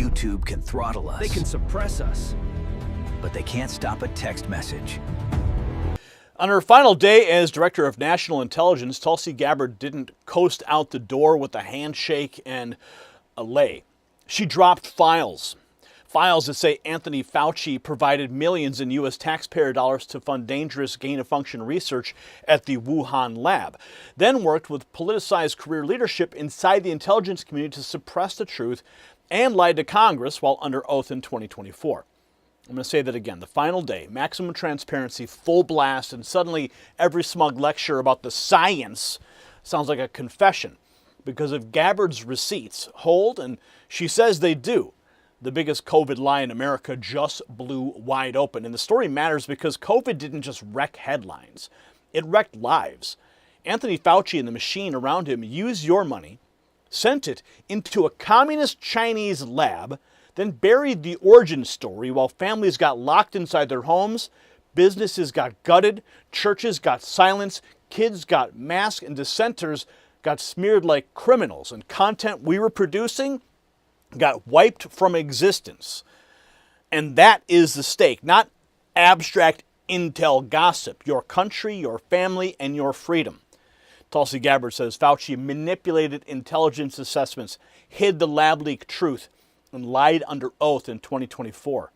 YouTube can throttle us. They can suppress us. But they can't stop a text message. On her final day as Director of National Intelligence, Tulsi Gabbard didn't coast out the door with a handshake and a lay. She dropped files. Files that say Anthony Fauci provided millions in U.S. taxpayer dollars to fund dangerous gain-of-function research at the Wuhan lab, then worked with politicized career leadership inside the intelligence community to suppress the truth and lied to Congress while under oath in 2024. I'm going to say that again. The final day, maximum transparency, full blast, and suddenly every smug lecture about the science sounds like a confession. Because if Gabbard's receipts hold, and she says they do, the biggest COVID lie in America just blew wide open. And the story matters because COVID didn't just wreck headlines. It wrecked lives. Anthony Fauci and the machine around him used your money, sent it into a communist Chinese lab, then buried the origin story while families got locked inside their homes, businesses got gutted, churches got silenced, kids got masked, and dissenters got smeared like criminals. And content we were producing got wiped from existence. And that is the stake, not abstract intel gossip. Your country, your family, and your freedom. Tulsi Gabbard says Fauci manipulated intelligence assessments, hid the lab leak truth, and lied under oath in 2024.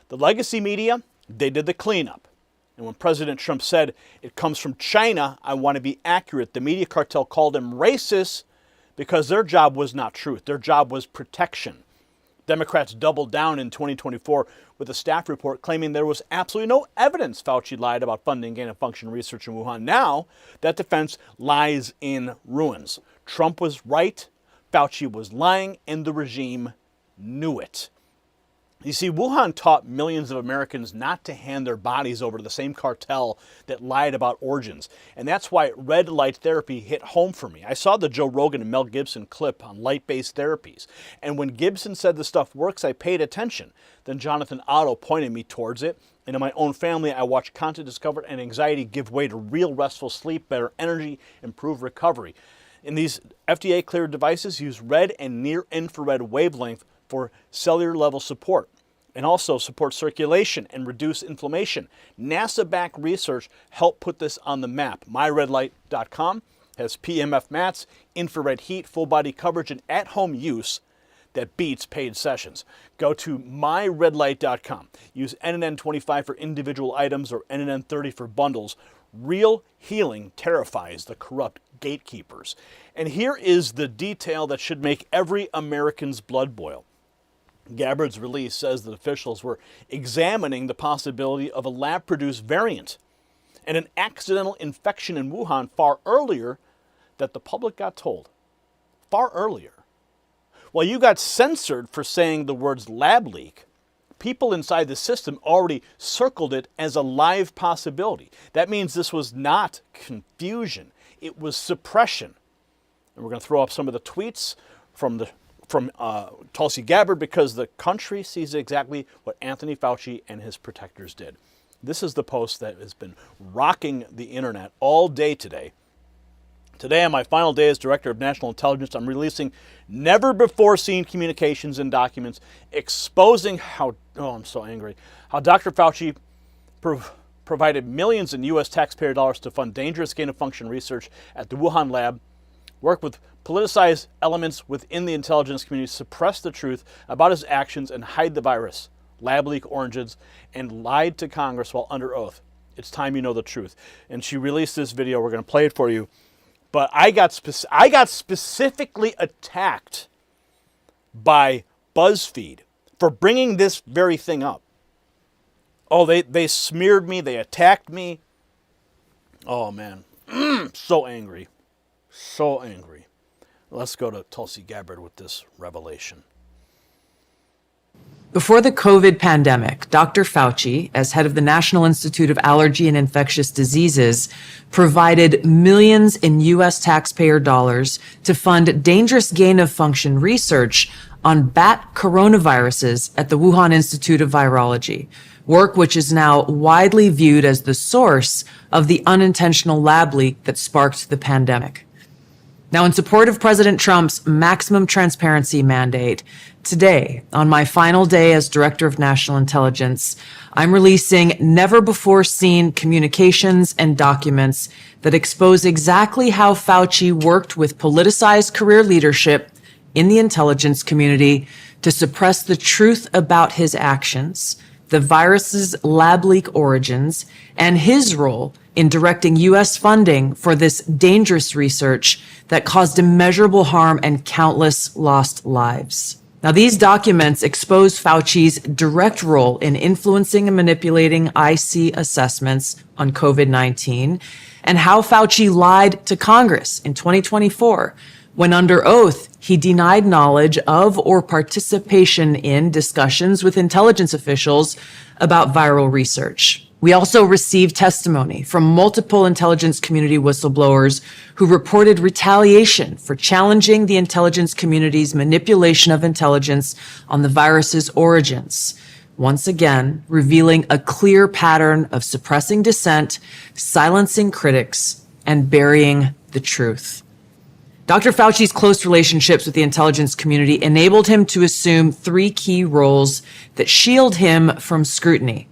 The legacy media, they did the cleanup. And when President Trump said, "It comes from China, I want to be accurate," the media cartel called them racist because their job was not truth. Their job was protection. Democrats doubled down in 2024 with a staff report claiming there was absolutely no evidence Fauci lied about funding gain-of-function research in Wuhan. Now, that defense lies in ruins. Trump was right, Fauci was lying, and the regime knew it. You see, Wuhan taught millions of Americans not to hand their bodies over to the same cartel that lied about origins. And that's why red light therapy hit home for me. I saw the Joe Rogan and Mel Gibson clip on light-based therapies. And when Gibson said the stuff works, I paid attention. Then Jonathan Otto pointed me towards it. And in my own family, I watched content discovered and anxiety give way to real restful sleep, better energy, improved recovery. And these FDA-cleared devices use red and near-infrared wavelength for cellular level support and also support circulation and reduce inflammation. NASA-backed research helped put this on the map. MyRedLight.com has PMF mats, infrared heat, full body coverage, and at-home use that beats paid sessions. Go to MyRedLight.com. Use NNN25 for individual items or NNN30 for bundles. Real healing terrifies the corrupt gatekeepers. And here is the detail that should make every American's blood boil. Gabbard's release says that officials were examining the possibility of a lab-produced variant and an accidental infection in Wuhan far earlier than the public got told. Far earlier. While you got censored for saying the words lab leak, people inside the system already circled it as a live possibility. That means this was not confusion. It was suppression. And we're going to throw up some of the tweets from Tulsi Gabbard because the country sees exactly what Anthony Fauci and his protectors did. This is the post that has been rocking the internet all day today. Today, on my final day as Director of National Intelligence, I'm releasing never-before-seen communications and documents exposing how Dr. Fauci provided millions in U.S. taxpayer dollars to fund dangerous gain-of-function research at the Wuhan lab, work with politicized elements within the intelligence community, suppress the truth about his actions, and hide the virus, lab leak origins, and lied to Congress while under oath. It's time you know the truth. And she released this video. We're going to play it for you. But I got specifically attacked by BuzzFeed for bringing this very thing up. Oh, they smeared me. They attacked me. Oh, man. So angry. So angry. Let's go to Tulsi Gabbard with this revelation. Before the COVID pandemic, Dr. Fauci, as head of the National Institute of Allergy and Infectious Diseases, provided millions in U.S. taxpayer dollars to fund dangerous gain-of-function research on bat coronaviruses at the Wuhan Institute of Virology, work which is now widely viewed as the source of the unintentional lab leak that sparked the pandemic. Now, in support of President Trump's maximum transparency mandate, today, on my final day as Director of National Intelligence, I'm releasing never-before-seen communications and documents that expose exactly how Fauci worked with politicized career leadership in the intelligence community to suppress the truth about his actions, the virus's lab leak origins, and his role in directing U.S. funding for this dangerous research that caused immeasurable harm and countless lost lives. Now, these documents expose Fauci's direct role in influencing and manipulating IC assessments on COVID-19 and how Fauci lied to Congress in 2024 when under oath he denied knowledge of or participation in discussions with intelligence officials about viral research. We also received testimony from multiple intelligence community whistleblowers who reported retaliation for challenging the intelligence community's manipulation of intelligence on the virus's origins, once again revealing a clear pattern of suppressing dissent, silencing critics, and burying the truth. Dr. Fauci's close relationships with the intelligence community enabled him to assume three key roles that shield him from scrutiny.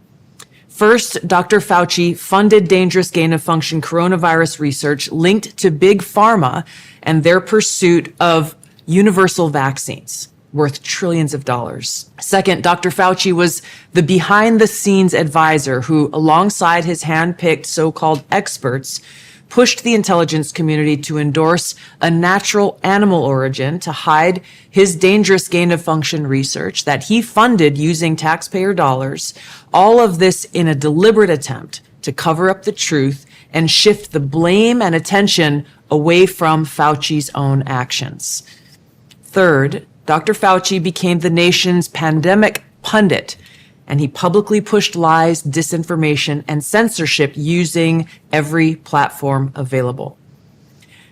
First, Dr. Fauci funded dangerous gain-of-function coronavirus research linked to big pharma and their pursuit of universal vaccines worth trillions of dollars. Second, Dr. Fauci was the behind-the-scenes advisor who, alongside his hand-picked so-called experts, pushed the intelligence community to endorse a natural animal origin to hide his dangerous gain-of-function research that he funded using taxpayer dollars, all of this in a deliberate attempt to cover up the truth and shift the blame and attention away from Fauci's own actions. Third, Dr. Fauci became the nation's pandemic pundit, and he publicly pushed lies, disinformation, and censorship using every platform available.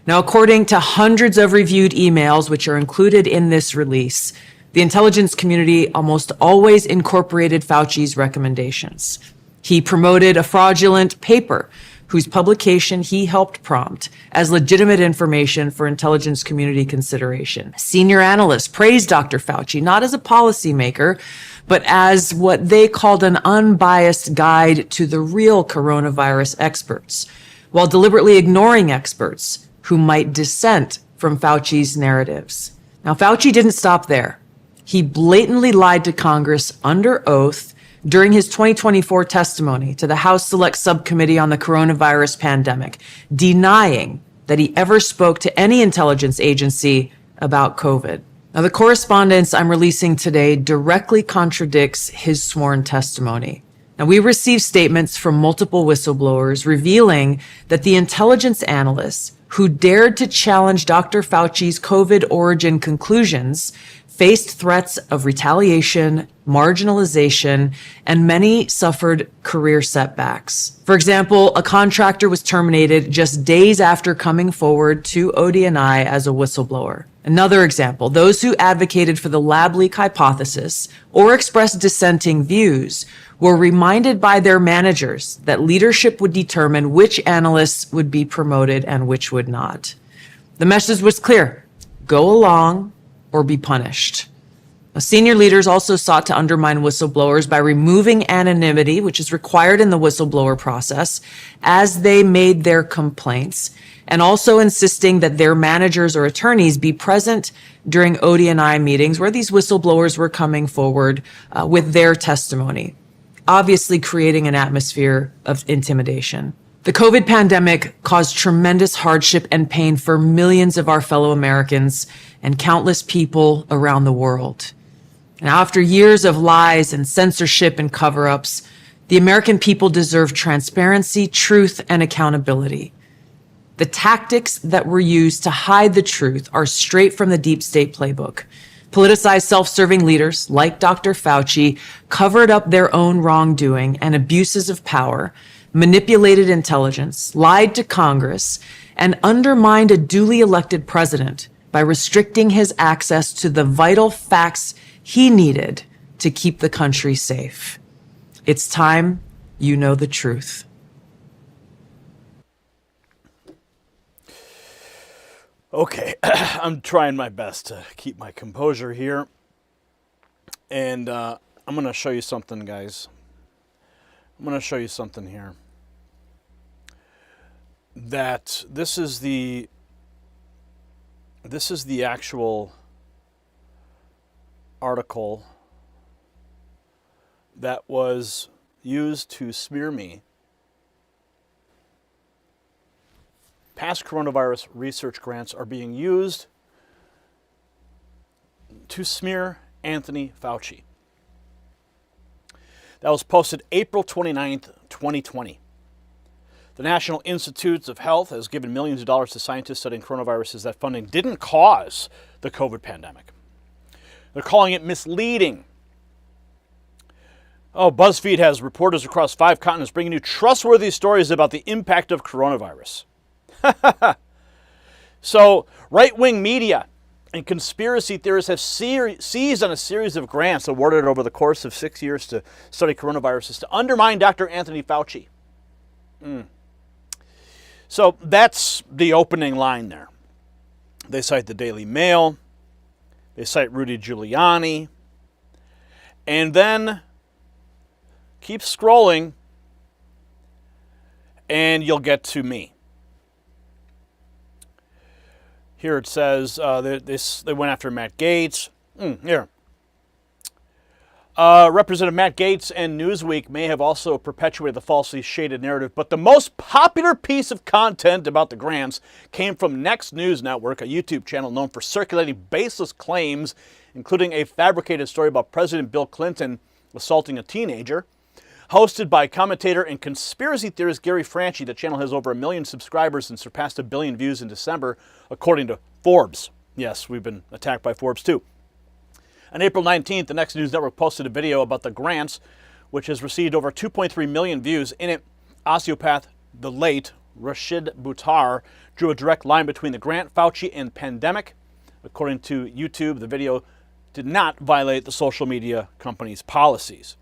Now, according to hundreds of reviewed emails, which are included in this release, the intelligence community almost always incorporated Fauci's recommendations. He promoted a fraudulent paper whose publication he helped prompt as legitimate information for intelligence community consideration. Senior analysts praised Dr. Fauci not as a policymaker, but as what they called an unbiased guide to the real coronavirus experts, while deliberately ignoring experts who might dissent from Fauci's narratives. Now, Fauci didn't stop there. He blatantly lied to Congress under oath during his 2024 testimony to the House Select Subcommittee on the Coronavirus Pandemic, denying that he ever spoke to any intelligence agency about COVID. Now, the correspondence I'm releasing today directly contradicts his sworn testimony. Now, we received statements from multiple whistleblowers revealing that the intelligence analysts who dared to challenge Dr. Fauci's COVID origin conclusions faced threats of retaliation, marginalization, and many suffered career setbacks. For example, a contractor was terminated just days after coming forward to ODNI as a whistleblower. Another example, those who advocated for the lab leak hypothesis or expressed dissenting views were reminded by their managers that leadership would determine which analysts would be promoted and which would not. The message was clear: go along or be punished. Senior leaders also sought to undermine whistleblowers by removing anonymity, which is required in the whistleblower process, as they made their complaints, and also insisting that their managers or attorneys be present during ODNI meetings where these whistleblowers were coming forward with their testimony, obviously creating an atmosphere of intimidation. The COVID pandemic caused tremendous hardship and pain for millions of our fellow Americans and countless people around the world. Now, after years of lies and censorship and cover-ups, the American people deserve transparency, truth, and accountability. The tactics that were used to hide the truth are straight from the deep state playbook. Politicized self-serving leaders like Dr. Fauci covered up their own wrongdoing and abuses of power, manipulated intelligence, lied to Congress, and undermined a duly elected president by restricting his access to the vital facts he needed to keep the country safe. It's time you know the truth. Okay, I'm trying my best to keep my composure here. And I'm going to show you something, guys. I'm going to show you something here. That this is the actual article that was used to smear me. Past coronavirus research grants are being used to smear Anthony Fauci. That was posted April 29th, 2020. The National Institutes of Health has given millions of dollars to scientists studying coronaviruses. That funding didn't cause the COVID pandemic. They're calling it misleading. Oh, BuzzFeed has reporters across 5 continents bringing you trustworthy stories about the impact of coronavirus. So, right-wing media and conspiracy theorists have seized on a series of grants awarded over the course of 6 years to study coronaviruses to undermine Dr. Anthony Fauci. So that's the opening line there. They cite the Daily Mail. They cite Rudy Giuliani. And then keep scrolling and you'll get to me. Here it says they went after Matt Gaetz. Here. Representative Matt Gaetz and Newsweek may have also perpetuated the falsely shaded narrative, but the most popular piece of content about the grants came from Next News Network, a YouTube channel known for circulating baseless claims, including a fabricated story about President Bill Clinton assaulting a teenager. Hosted by commentator and conspiracy theorist Gary Franchi, the channel has over 1 million subscribers and surpassed 1 billion views in December, according to Forbes. Yes, we've been attacked by Forbes too. On April 19th, the Next News Network posted a video about the grants, which has received over 2.3 million views. In it, osteopath, the late Rashid Buttar, drew a direct line between the grant, Fauci, and pandemic. According to YouTube, the video did not violate the social media company's policies.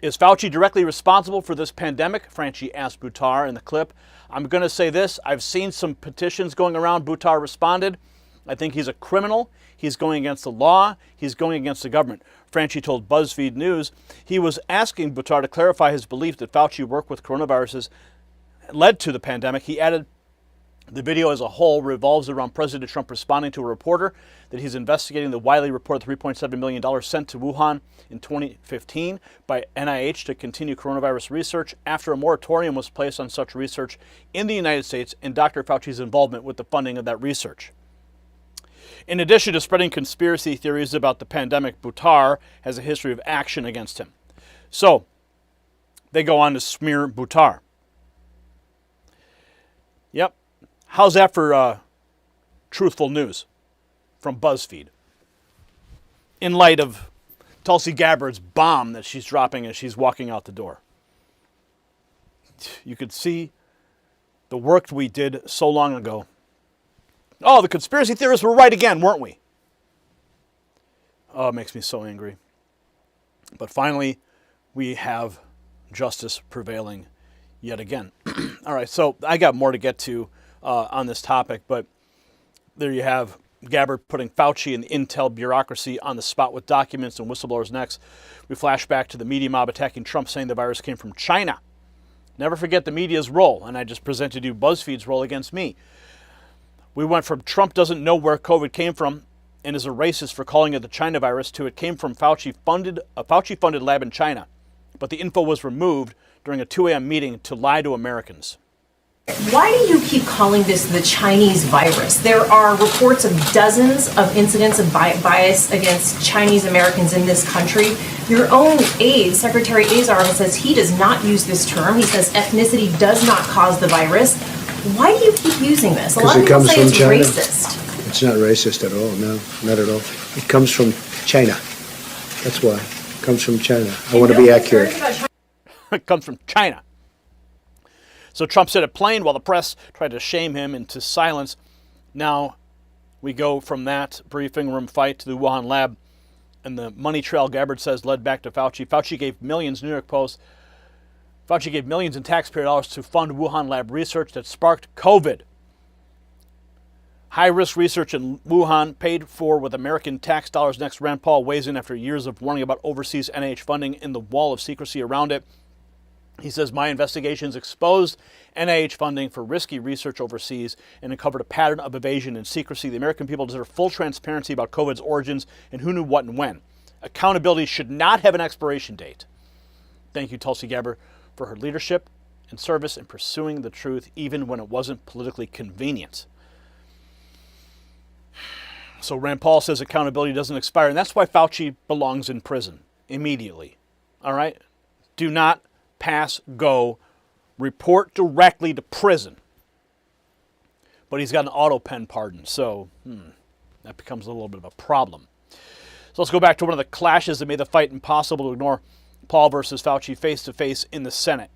Is Fauci directly responsible for this pandemic? Franchi asked Buttar in the clip. I'm going to say this. I've seen some petitions going around. Buttar responded. I think he's a criminal. He's going against the law. He's going against the government. Franchi told BuzzFeed News he was asking Buttar to clarify his belief that Fauci worked with coronaviruses led to the pandemic. He added, the video as a whole revolves around President Trump responding to a reporter that he's investigating the widely reported $3.7 million sent to Wuhan in 2015 by NIH to continue coronavirus research after a moratorium was placed on such research in the United States and Dr. Fauci's involvement with the funding of that research. In addition to spreading conspiracy theories about the pandemic, Buttar has a history of action against him. So, they go on to smear Buttar. Yep. How's that for truthful news from BuzzFeed? In light of Tulsi Gabbard's bomb that she's dropping as she's walking out the door. You could see the work we did so long ago. Oh, the conspiracy theorists were right again, weren't we? Oh, it makes me so angry. But finally, we have justice prevailing yet again. All right, so I got more to get to on this topic, but there you have Gabbard putting Fauci and the intel bureaucracy on the spot with documents and whistleblowers next. We flash back to the media mob attacking Trump, saying the virus came from China. Never forget the media's role, and I just presented you BuzzFeed's role against me. We went from Trump doesn't know where COVID came from and is a racist for calling it the China virus to it came from a Fauci-funded lab in China, but the info was removed during a 2 a.m. meeting to lie to Americans. Why do you keep calling this the Chinese virus? There are reports of dozens of incidents of bias against Chinese Americans in this country. Your own aide, Secretary Azar, says he does not use this term. He says ethnicity does not cause the virus. Why do you keep using this? A lot of people say it's racist. It's not racist at all. No, not at all. It comes from China. That's why. It comes from China. I want to be accurate. It comes from China. So Trump said it plain while the press tried to shame him into silence. Now we go from that briefing room fight to the Wuhan lab and the money trail Gabbard says led back to Fauci. Fauci gave millions, New York Post. Fauci gave millions in taxpayer dollars to fund Wuhan lab research that sparked COVID. High-risk research in Wuhan paid for with American tax dollars. Next, Rand Paul weighs in after years of warning about overseas NIH funding and the wall of secrecy around it. He says, my investigations exposed NIH funding for risky research overseas and uncovered a pattern of evasion and secrecy. The American people deserve full transparency about COVID's origins and who knew what and when. Accountability should not have an expiration date. Thank you, Tulsi Gabbard, for her leadership and service in pursuing the truth, even when it wasn't politically convenient. So Rand Paul says accountability doesn't expire, and that's why Fauci belongs in prison immediately. All right? Do not pass go. Report directly to prison. But he's got an auto pen pardon, so that becomes a little bit of a problem. So let's go back to one of the clashes that made the fight impossible to ignore. Paul versus Fauci face-to-face in the Senate.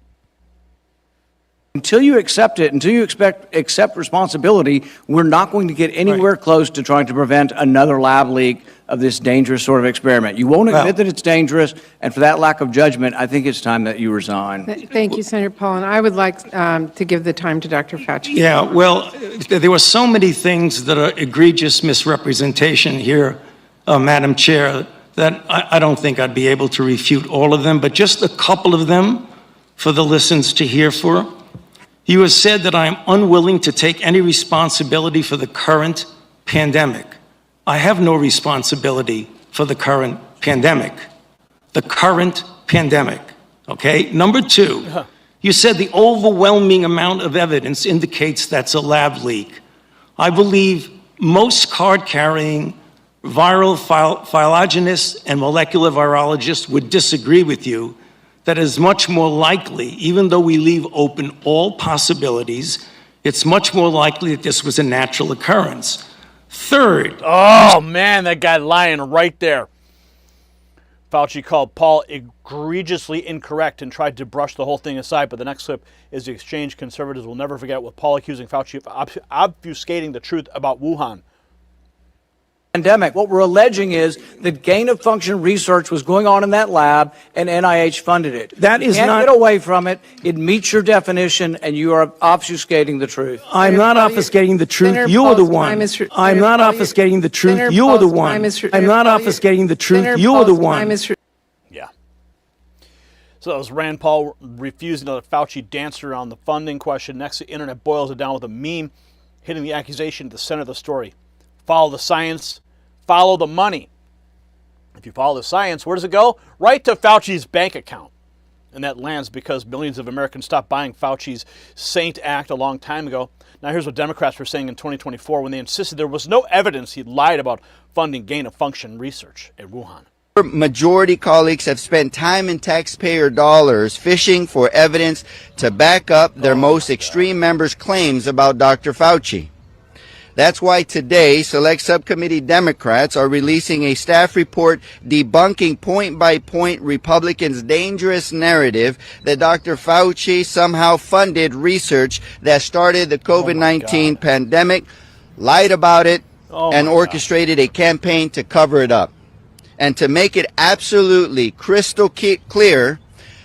Until you accept it, until you accept responsibility, we're not going to get anywhere close to trying to prevent another lab leak of this dangerous sort of experiment. You won't admit that it's dangerous, and for that lack of judgment, I think it's time that you resign. Thank you, Senator Paul. And I would like to give the time to Dr. Fauci. Yeah, well, there were so many things that are egregious misrepresentation here, Madam Chair, that I don't think I'd be able to refute all of them, but just a couple of them for the listeners to hear for. You have said that I am unwilling to take any responsibility for the current pandemic. I have no responsibility for the current pandemic. The current pandemic, okay? Number two, you said the overwhelming amount of evidence indicates that's a lab leak. I believe most card-carrying viral phylogenists and molecular virologists would disagree with you that is much more likely, even though we leave open all possibilities, it's much more likely that this was a natural occurrence. Third. Oh, man, that guy lying right there. Fauci called Paul egregiously incorrect and tried to brush the whole thing aside, but the next clip is the exchange conservatives will never forget, with Paul accusing Fauci of obfuscating the truth about Wuhan. Pandemic. What we're alleging is that gain-of-function research was going on in that lab, and NIH funded it. That is you can't not get away from it. It meets your definition, and you are obfuscating the truth. I'm not obfuscating the truth. You are the one. I'm not obfuscating the truth. You are the one. I'm not obfuscating the truth. You are the one. Yeah. So that was Rand Paul refusing to let Fauci dance around the funding question. Next, the internet boils it down with a meme hitting the accusation at the center of the story. Follow the science, follow the money. If you follow the science, where does it go? Right to Fauci's bank account. And that lands because millions of Americans stopped buying Fauci's Saint Act a long time ago. Now here's what Democrats were saying in 2024 when they insisted there was no evidence he lied about funding gain-of-function research at Wuhan. Majority colleagues have spent time and taxpayer dollars fishing for evidence to back up their most extreme members' claims about Dr. Fauci. That's why today, Select Subcommittee Democrats are releasing a staff report debunking point-by-point Republicans' dangerous narrative that Dr. Fauci somehow funded research that started the COVID-19 pandemic, lied about it, and orchestrated a campaign to cover it up. And to make it absolutely crystal clear,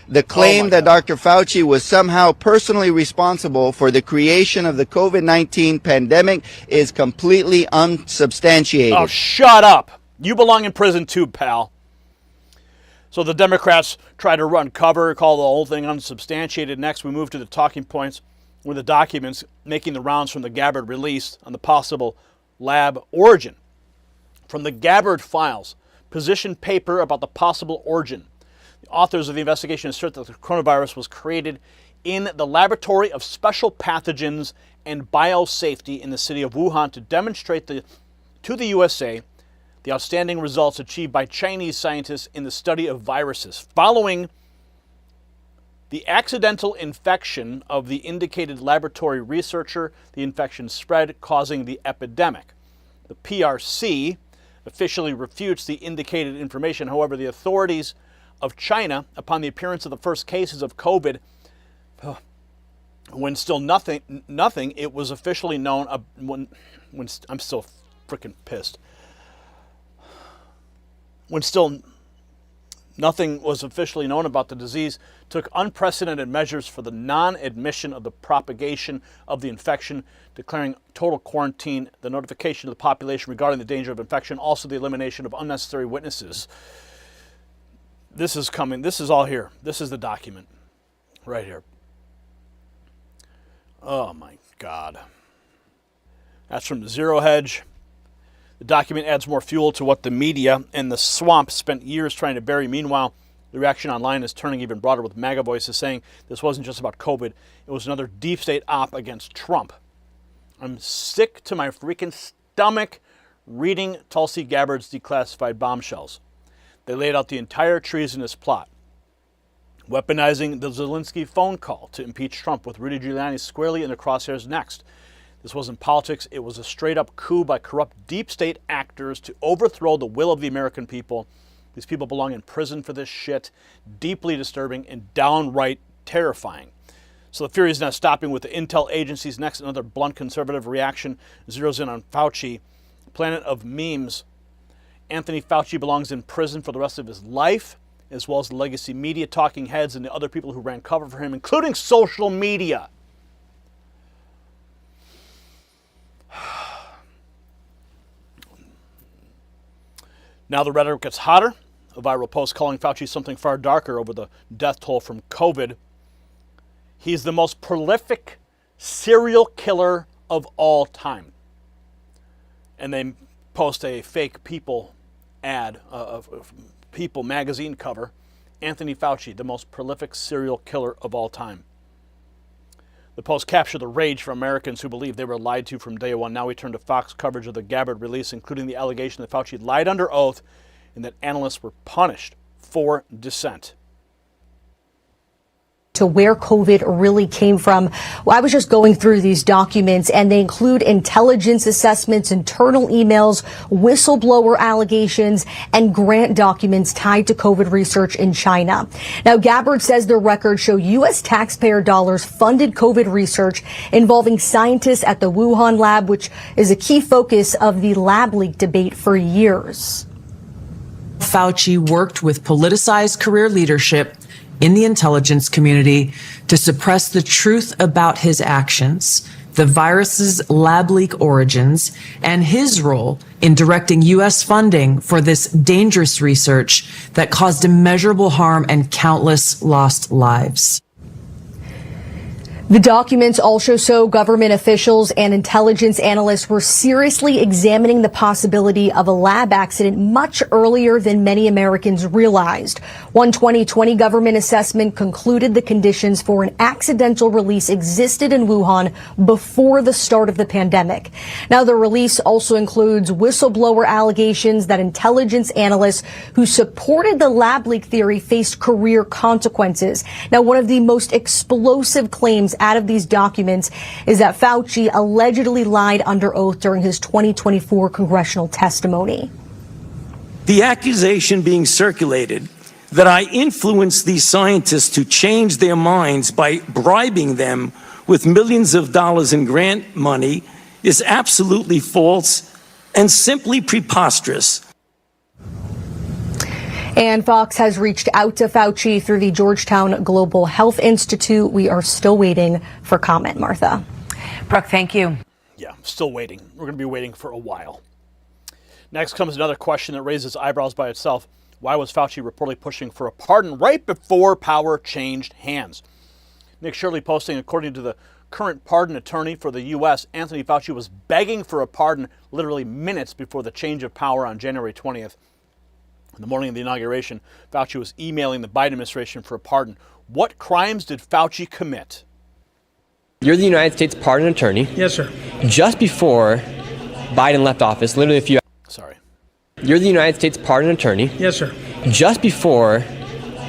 the claim that Dr. Fauci was somehow personally responsible for the creation of the COVID-19 pandemic is completely unsubstantiated. Oh, shut up. You belong in prison too, pal. So the Democrats try to run cover, call the whole thing unsubstantiated. Next, we move to the talking points with the documents making the rounds from the Gabbard release on the possible lab origin. From the Gabbard files, position paper about the possible origin. The authors of the investigation assert that the coronavirus was created in the Laboratory of Special Pathogens and Biosafety in the city of Wuhan to demonstrate to the USA the outstanding results achieved by Chinese scientists in the study of viruses. Following the accidental infection of the indicated laboratory researcher, the infection spread, causing the epidemic. The PRC officially refutes the indicated information. However, the authorities of China, upon the appearance of the first cases of COVID, when still nothing, it was officially known, when I'm still freaking pissed. When still Nothing was officially known about the disease, took unprecedented measures for the non-admission of the propagation of the infection, declaring total quarantine, the notification of the population regarding the danger of infection, also the elimination of unnecessary witnesses. This is coming. This is all here. This is the document right here. Oh my God. That's from Zero Hedge. The document adds more fuel to what the media and the swamp spent years trying to bury. Meanwhile, the reaction online is turning even broader, with MAGA voices saying this wasn't just about COVID. It was another deep state op against Trump. I'm sick to my freaking stomach reading Tulsi Gabbard's declassified bombshells. They laid out the entire treasonous plot, weaponizing the Zelensky phone call to impeach Trump, with Rudy Giuliani squarely in the crosshairs next. This wasn't politics. It was a straight-up coup by corrupt deep state actors to overthrow the will of the American people. These people belong in prison for this shit. Deeply disturbing and downright terrifying. So the fury is not stopping with the intel agencies. Next, another blunt conservative reaction zeroes in on Fauci. Planet of memes. Anthony Fauci belongs in prison for the rest of his life, as well as the legacy media, talking heads, and the other people who ran cover for him, including social media. Now the rhetoric gets hotter. A viral post calling Fauci something far darker over the death toll from COVID. He's the most prolific serial killer of all time. And they post a fake People ad, of People magazine cover. Anthony Fauci, the most prolific serial killer of all time. The post captured the rage from Americans who believed they were lied to from day one. Now we turn to Fox coverage of the Gabbard release, including the allegation that Fauci lied under oath and that analysts were punished for dissent. To where COVID really came from. Well, I was just going through these documents, and they include intelligence assessments, internal emails, whistleblower allegations, and grant documents tied to COVID research in China. Now, Gabbard says the records show U.S. taxpayer dollars funded COVID research involving scientists at the Wuhan lab, which is a key focus of the lab leak debate for years. Fauci worked with politicized career leadership in the intelligence community to suppress the truth about his actions, the virus's lab leak origins, and his role in directing U.S. funding for this dangerous research that caused immeasurable harm and countless lost lives. The documents also show government officials and intelligence analysts were seriously examining the possibility of a lab accident much earlier than many Americans realized. One 2020 government assessment concluded the conditions for an accidental release existed in Wuhan before the start of the pandemic. Now, the release also includes whistleblower allegations that intelligence analysts who supported the lab leak theory faced career consequences. Now, one of the most explosive claims out of these documents is that Fauci allegedly lied under oath during his 2024 congressional testimony. The accusation being circulated that I influenced these scientists to change their minds by bribing them with millions of dollars in grant money is absolutely false and simply preposterous. And Fox has reached out to Fauci through the Georgetown Global Health Institute. We are still waiting for comment, Martha. Brooke, thank you. Yeah, still waiting. We're going to be waiting for a while. Next comes another question that raises eyebrows by itself. Why was Fauci reportedly pushing for a pardon right before power changed hands? Nick Shirley posting, according to the current pardon attorney for the U.S., Anthony Fauci was begging for a pardon literally minutes before the change of power on January 20th. In the morning of the inauguration, Fauci was emailing the Biden administration for a pardon. What crimes did Fauci commit? You're the United States pardon attorney. Yes, sir. Just before Biden left office, literally a few hours. Sorry. You're the United States pardon attorney. Yes, sir. Just before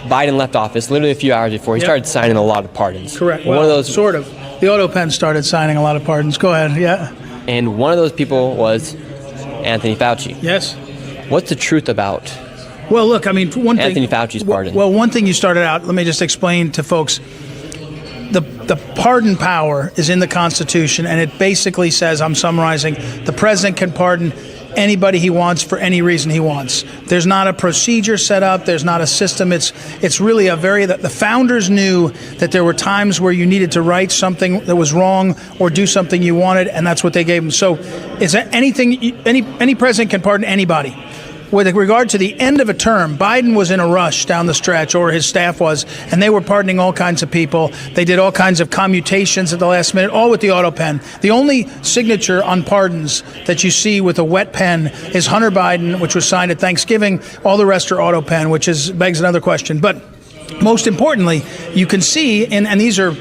Biden left office, literally a few hours before, he started signing a lot of pardons. Correct. Well, one of those, sort of. The auto pen started signing a lot of pardons. Go ahead. Yeah. And one of those people was Anthony Fauci. Yes. What's the truth about Well, look, I mean, one thing. Anthony Fauci's pardon? Well, one thing you started out, let me just explain to folks. The pardon power is in the Constitution, and it basically says, I'm summarizing, the president can pardon anybody he wants for any reason he wants. There's not a procedure set up. There's not a system. It's really the founders knew that there were times where you needed to write something that was wrong or do something you wanted, and that's what they gave him. So is there any president can pardon anybody. With regard to the end of a term, Biden was in a rush down the stretch, or his staff was, and they were pardoning all kinds of people. They did all kinds of commutations at the last minute, all with the auto pen. The only signature on pardons that you see with a wet pen is Hunter Biden, which was signed at Thanksgiving. All the rest are auto pen, which begs another question. But most importantly, you can see, and these are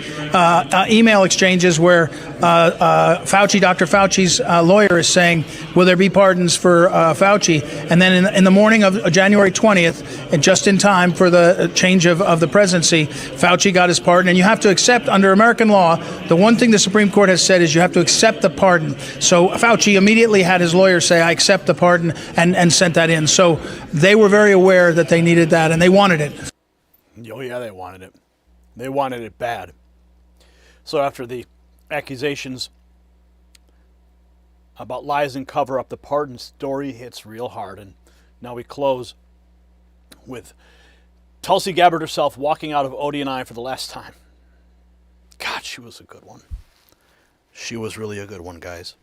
email exchanges where Dr. Fauci's lawyer is saying, will there be pardons for Fauci? And then in the morning of January 20th, and just in time for the change of the presidency, Fauci got his pardon. And you have to accept, under American law, the one thing the Supreme Court has said is you have to accept the pardon. So Fauci immediately had his lawyer say, I accept the pardon, and sent that in. So they were very aware that they needed that, and they wanted it. Oh, yeah, they wanted it. They wanted it bad. So after the accusations about lies and cover up, the pardon story hits real hard. And now we close with Tulsi Gabbard herself walking out of ODNI for the last time. God, she was a good one. She was really a good one, guys.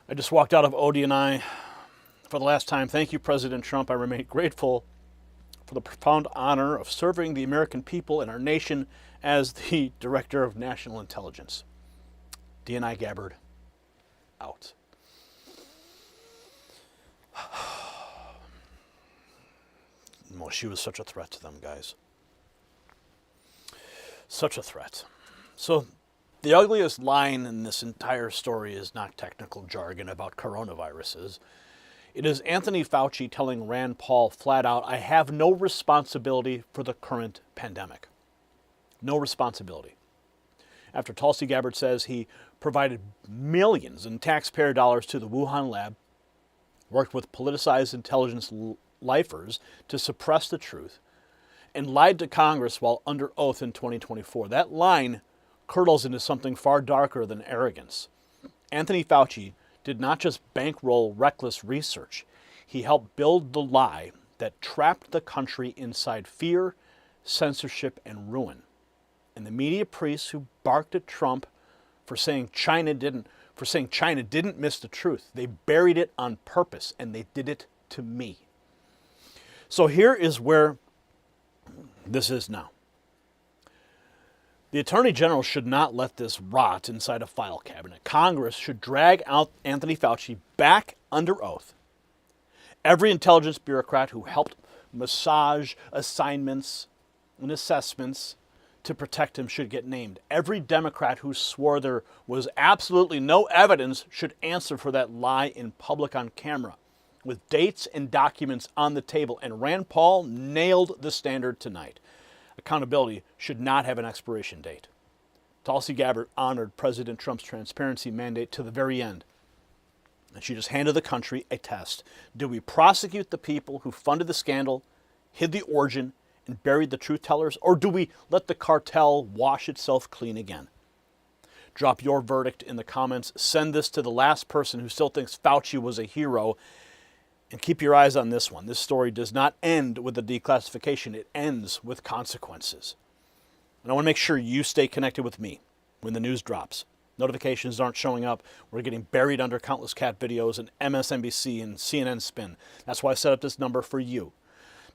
I just walked out of ODNI for the last time. Thank you, President Trump. I remain grateful for the profound honor of serving the American people and our nation as the Director of National Intelligence. DNI Gabbard, out. Well, she was such a threat to them, guys. Such a threat. So the ugliest line in this entire story is not technical jargon about coronaviruses. It is Anthony Fauci telling Rand Paul flat out, I have no responsibility for the current pandemic. No responsibility. After Tulsi Gabbard says he provided millions in taxpayer dollars to the Wuhan lab, worked with politicized intelligence lifers to suppress the truth, and lied to Congress while under oath in 2024. That line curdles into something far darker than arrogance. Anthony Fauci did not just bankroll reckless research. He helped build the lie that trapped the country inside fear, censorship, and ruin. And the media priests who barked at Trump for saying China didn't miss the truth. They buried it on purpose, and they did it to me. So here is where this is now. The Attorney General should not let this rot inside a file cabinet. Congress should drag out Anthony Fauci back under oath. Every intelligence bureaucrat who helped massage assignments and assessments to protect him should get named. Every Democrat who swore there was absolutely no evidence should answer for that lie in public on camera, with dates and documents on the table. And Rand Paul nailed the standard tonight. Accountability should not have an expiration date. Tulsi Gabbard honored President Trump's transparency mandate to the very end. And she just handed the country a test. Do we prosecute the people who funded the scandal, hid the origin, and buried the truth tellers? Or do we let the cartel wash itself clean again? Drop your verdict in the comments. Send this to the last person who still thinks Fauci was a hero. And keep your eyes on this one. This story does not end with the declassification. It ends with consequences. And I want to make sure you stay connected with me when the news drops. Notifications aren't showing up. We're getting buried under countless cat videos and MSNBC and CNN spin. That's why I set up this number for you.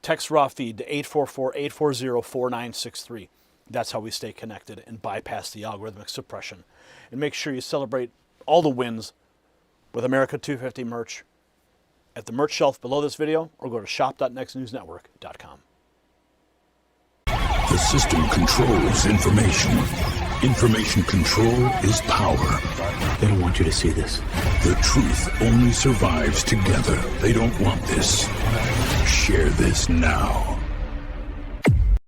Text raw feed to 844-840-4963. That's how we stay connected and bypass the algorithmic suppression. And make sure you celebrate all the wins with America 250 merch at the merch shelf below this video, or go to shop.nextnewsnetwork.com. The system controls information. Information control is power. They don't want you to see this. The truth only survives together. They don't want this. Share this now.